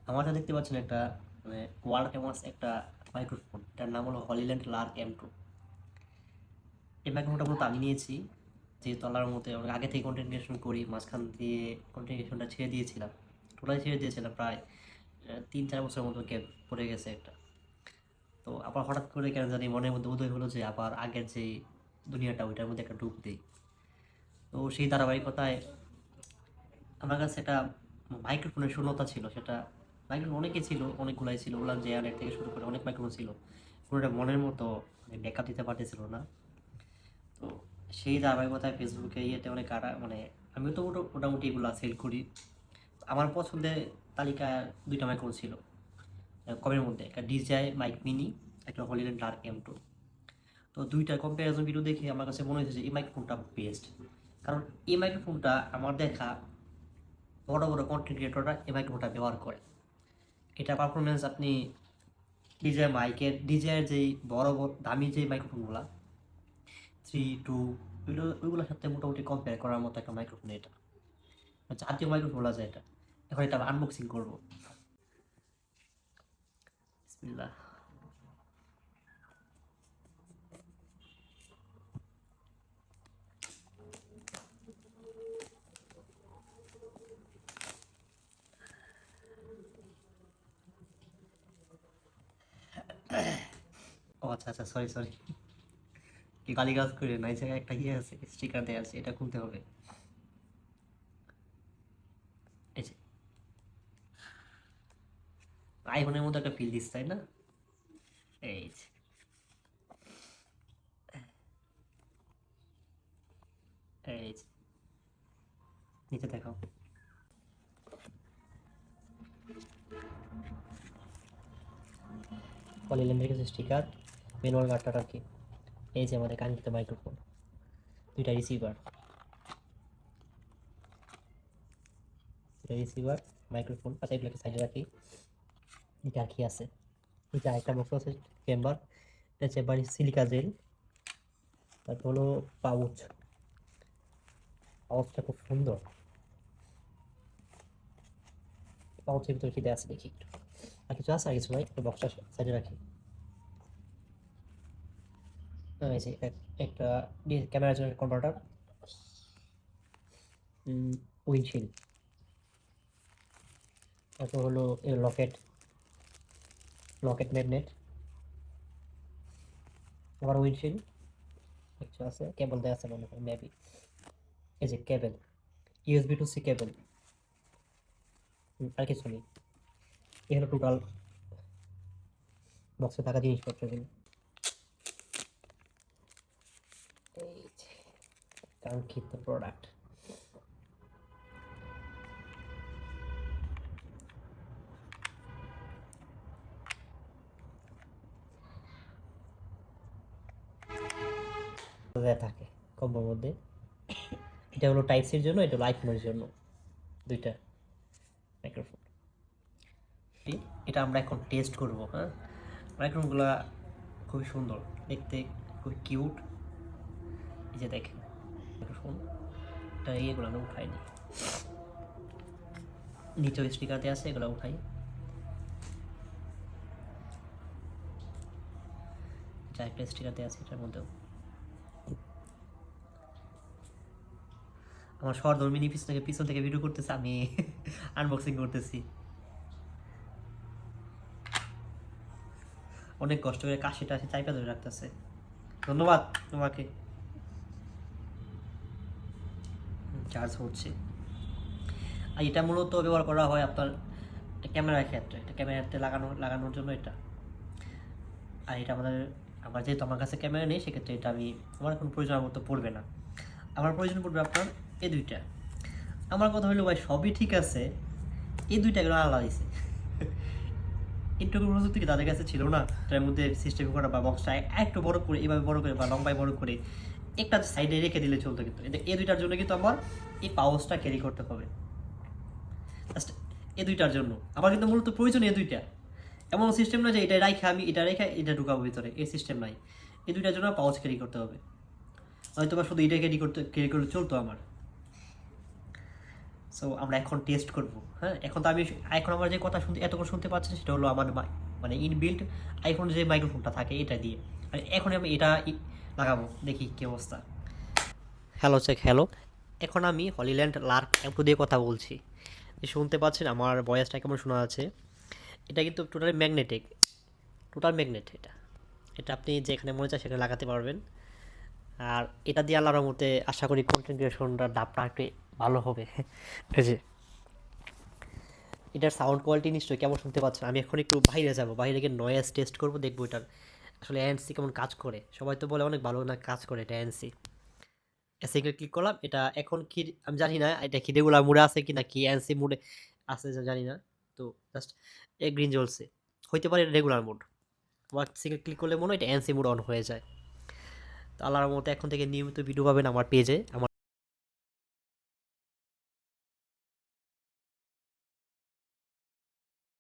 আমারটা দেখতে পাচ্ছেন একটা মানে ওয়ার্ল্ড ফেমাস একটা মাইক্রোফোন, এটার নাম হলো হলিল্যান্ড লার্ক M2। এই মাইক্রোফোনটা মূলত আমি নিয়েছি, যেহেতু আল্লাহর মতে অনেক আগে থেকে কন্টেন্ট ক্রিয়েশন করি, মাঝখান দিয়ে কন্টেন্ট ক্রিয়েশনটা ছেড়ে দিয়েছিলাম, টোটালি ছেড়ে দিয়েছিলাম প্রায় 3-4 বছরের মতো গ্যাপ পড়ে গেছে একটা। তো আবার হঠাৎ করে কেন জানি মনের মধ্যে উদয় হলো যে আবার আগের যে দুনিয়াটা ওইটার মধ্যে একটা ডুব দিই। তো সেই ধারাবাহিকতায় আমার কাছে একটা মাইক্রোফোনের শূন্যতা ছিল। সেটা মাইক্রোফোন অনেকই ছিল, অনেকগুলাই ছিল, ওলান যে আনের থেকে শুরু করে অনেক মাইক্রোফোন ছিল, কোনোটা মনের মতো ব্যাকআপ দিতে পারতেছিল না। তো সেই ধারাবাহিকতায় ফেসবুকে ইয়েতে অনেক মানে আমিও তো মোটামুটি এগুলো সেল করি। আমার পছন্দের তালিকায় দুইটা মাইক্রোফোন ছিল কমের মধ্যে, একটা ডিজাই মাইক মিনি, একটা হলিল্যান্ড লার্ক M2। তো দুইটা কম্প্যারিজন ভিডিও দেখে আমার কাছে মনে হয়েছে যে এই মাইক্রোফোনটা বেস্ট। কারণ এই মাইক্রোফোনটা আমার দেখা বড় বড় কন্টেন্ট ক্রিয়েটররা এই মাইক্রোফোনটা ব্যবহার করে। এটা পারফরমেন্স আপনি ডিজের যেই বড় বড় দামি যে মাইক্রোফোনগুলো 3, 2 ওইগুলোর সাথে মোটামুটি কম্পেয়ার করার মতো একটা মাইক্রোফোন এটা, জাতীয় মাইক্রোফোন বলা যায় এটা। এখন এটা আনবক্সিং করবো। বিসমিল্লাহ। ও আচ্ছা আচ্ছা, সরি সরি, কি গালিগালাজ করে না, এই জায়গায় একটা ইয়ে আছে, স্টিকার দেওয়া আছে, এটা খুলতে হবে। এই যে আইফোনের মতো একটা ফিল দিচ্ছে, তাই না? এই যে এই যে নিচে দেখাও। পলিল্যান্ডের কিছু স্টিকার, ম্যানুয়াল কার্ডটা আর কি। এই যে আমাদের কাঙ্ক্ষিত মাইক্রোফোন, দুইটা রিসিভার, মাইক্রোফোন। আচ্ছা এগুলোকে সাইডে রাখি। এটা আর কি আছে, এটা একটা বক্স আছে, চেম্বার, এটা চেম্বার সিলিকা জেল। তারপর হলো পাউচ, পাউচটা খুব সুন্দর। পাউচের ভিতরে কি দেওয়া আছে দেখি একটু। আর কিছু আছে? আর কিছু নাই, বক্সটা সাইডে রাখি। এই যে একটা ক্যামেরার জন্য কনভার্টার, উইন্ডশিল্ড, তারপর হলো লকেট, ম্যাগনেট, আবার উইন্ডশিল্ড, কিছু আছে, কেবল দেওয়া আছে মনে হয় মেবি। এই যে কেবল, USB to C কেবল, আর কিছু নেই। এই হলো টোটাল বক্সে থাকা জিনিসপত্রগুলো। এই যে কাঙ্ক্ষিত প্রোডাক্ট। থাকে কম্বোর মধ্যে। এটা হলো টাইপ সির জন্য, এটা হলো আইফোনের জন্য, দুইটা মাইক্রোফোন। এটা আমরা এখন টেস্ট করব। হ্যাঁ, মাইক্রোফোনগুলো খুবই সুন্দর দেখতে, খুবই কিউট। এই যে দেখেন মাইক্রোফোন, এটা ইয়েগুলো আমি উঠাইনি, নিচেও স্পিকারতে আছে, এগুলো উঠাই। যা একটা স্টিকারতে আছে এটার মধ্যেও। আমার সহধর্মিনী পিছন থেকে ভিডিও করতেছে, আমি আনবক্সিং করতেছি। অনেক কষ্ট করে কাশিটা চাইপা ধরে রাখতেছে। ধন্যবাদ তোমাকে। চার্জ হচ্ছে। আর এটা মূলত ব্যবহার করা হয় আপনার ক্যামেরার ক্ষেত্রে, এটা ক্যামেরাতে লাগানোর জন্য এটা। আর এটা আমার যেহেতু আমার কাছে ক্যামেরা নেই, সেক্ষেত্রে এটা আমার এখন প্রয়োজন মতো পড়বে না। আমার প্রয়োজন পড়বে আপনার এই দুইটা। আমার কথা হলো ভাই সবই ঠিক আছে, এই দুইটা এগুলো আলাদা দিছে। এইটুকু প্রযুক্তি কি তাদের কাছে ছিল না? তার মধ্যে সিস্টেম করা বা বক্সটা একটু বড় করে, এভাবে বড় করে বা লম্বায় বড় করে একটা সাইডে রেখে দিলে চলতো। কিন্তু এই দুইটার জন্য কিন্তু আমার এই পাউচটা ক্যারি করতে হবে, জাস্ট এই দুইটার জন্য আমার কিন্তু মূলত প্রয়োজন এই দুইটা। এমন সিস্টেম না যে এটা রাখে আমি এটা রেখে এটা ঢুকাবো ভিতরে, এই সিস্টেম নাই। এই দুইটার জন্য পাউচ ক্যারি করতে হবে, হয়তো বা শুধু এটা ক্যারি করলে চলতো আমার। সো আমরা এখন টেস্ট করব। হ্যাঁ, এখন আমার যে কথা শুনতে এতক্ষণ শুনতে পাচ্ছেন সেটা হলো আমার মানে ইনবিল্ট আইফোন যে মাইক্রোফোনটা থাকে এটা দিয়ে। আর এখন আমি এটা লাগাবো, দেখি কী অবস্থা। Hello check, hello. এখন আমি হলিল্যান্ড লার্ক অ্যাপ দিয়ে কথা বলছি। শুনতে পাচ্ছেন আমার ভয়েসটা কেমন শোনা যাচ্ছে? এটা কিন্তু টোটালি ম্যাগনেটিক, টোটাল ম্যাগনেট এটা। এটা আপনি যেখানে মনে চায় সেখানে লাগাতে পারবেন। আর এটা দিয়ে আল্লাহর রহমতে আশা করি কন্টেন্ট ক্রিয়েশনটা ডাবটা একটু ভালো হবে। এই যে এটার সাউন্ড কোয়ালিটি নিশ্চয়ই কেমন শুনতে পাচ্ছেন। আমি এখন একটু বাইরে যাব, বাইরে গিয়ে নয়েজ টেস্ট করবো, দেখবো এটার আসলে এএনসি কেমন কাজ করে। সবাই তো বলে অনেক ভালো না কাজ করে এটা এএনসি। এসিকে ক্লিক করলাম, এটা এখন কি আমি জানি না এটা কি রেগুলার মোডে আছে কি না কি এএনসি মোডে আছে জানি না। তো জাস্ট গ্রিন জ্বলছে, হইতে পারে রেগুলার মোড। আবার সিঙ্গেল ক্লিক করলে মনে হয় এটা এএনসি মোড অন হয়ে যায়। তো আল্লাহর মতো এখন থেকে নিয়মিত ভিডিও পাবেন আমার পেজে। আমার